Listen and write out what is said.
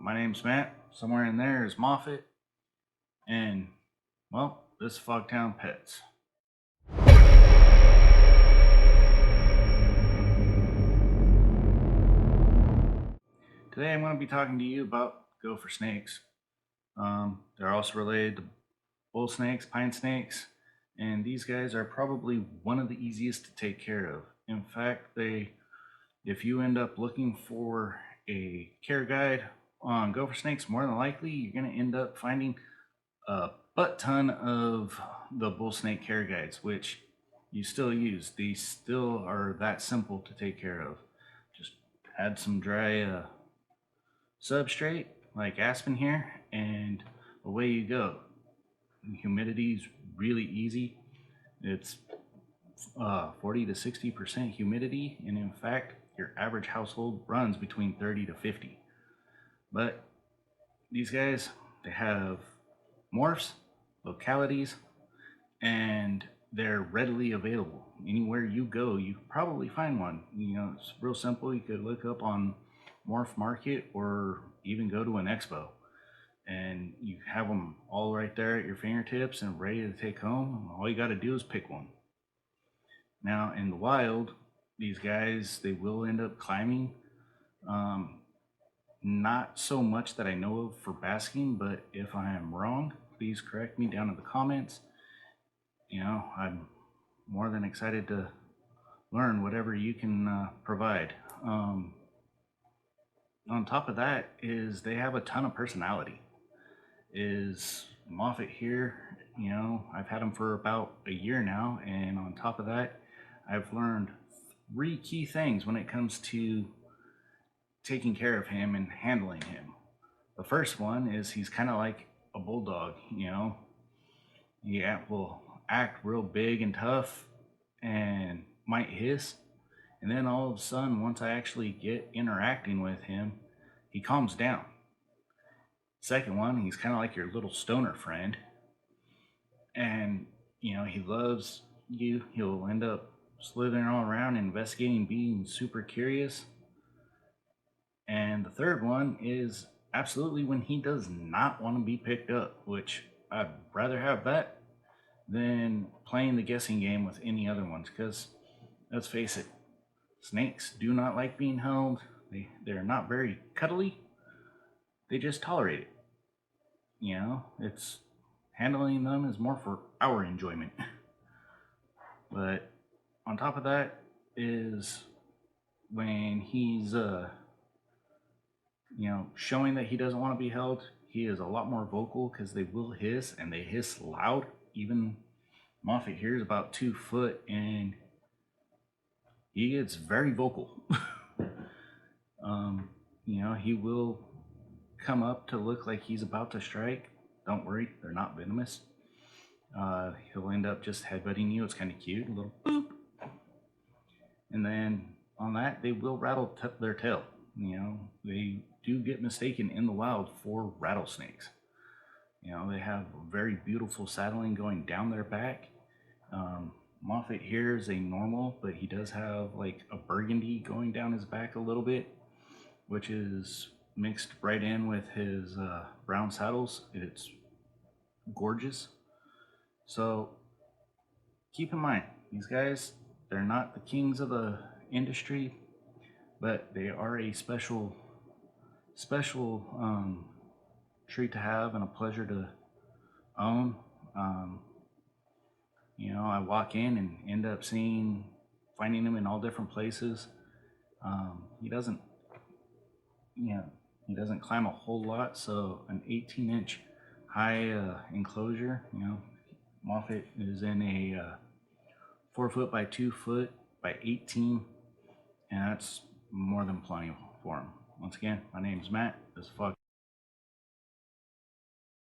My name's Matt. Somewhere in there is Moffat. And, well, this is Fogtown Pets. Today I'm going to be talking to you about gopher snakes. They're also related to bull snakes, pine snakes, and these guys are probably one of the easiest to take care of. In fact, if you end up looking for a care guide on gopher snakes, more than likely you're going to end up finding a butt ton of the bull snake care guides, which you still use. These still are that simple to take care of. Just add some dry substrate like aspen here, and away you go. Humidity is really easy. It's 40 to 60% humidity, and in fact your average household runs between 30 to 50. But these guys, they have morphs, localities, and they're readily available. Anywhere you go, you probably find one. You know, it's real simple. You could look up on Morph Market or even go to an expo, and you have them all right there at your fingertips and ready to take home. All you got to do is pick one. Now, in the wild, these guys, they will end up climbing. Not so much that I know of for basking, but if I am wrong, please correct me down in the comments. You know, I'm more than excited to learn whatever you can provide. On top of that is they have a ton of personality. Is Moffat here, you know, I've had him for about a year now, and on top of that, I've learned 3 key things when it comes to taking care of him and handling him. The first one is he's kind of like a bulldog, you know. He will act real big and tough and might hiss, and then all of a sudden, once I actually get interacting with him, he calms down. Second one, he's kind of like your little stoner friend, and you know, he loves you. He'll end up slithering all around, investigating, being super curious. And the third one is absolutely when he does not want to be picked up, which I'd rather have that than playing the guessing game with any other ones, because let's face it, snakes do not like being held. They're not very cuddly. They just tolerate it. You know, it's handling them is more for our enjoyment. But on top of that is when he's you know, showing that he doesn't want to be held, he is a lot more vocal, because they will hiss, and they hiss loud. Even Moffat here is about 2 foot, and he gets very vocal. You know, he will come up to look like he's about to strike. Don't worry, they're not venomous. He'll end up just headbutting you. It's kind of cute, a little boop. And then on that, they will rattle their tail. You know, they do get mistaken in the wild for rattlesnakes. You know, they have very beautiful saddling going down their back. Moffat here is a normal, but he does have like a burgundy going down his back a little bit, which is mixed right in with his brown saddles. It's gorgeous. So keep in mind, these guys, they're not the kings of the industry, but they are a special treat to have and a pleasure to own. You know, I walk in and end up finding him in all different places. He doesn't, you know, he doesn't climb a whole lot, so an 18-inch high enclosure, you know, Moffat is in a 4 foot by 2 foot by 18, and that's more than plenty for him. Once again, my name's Matt. This is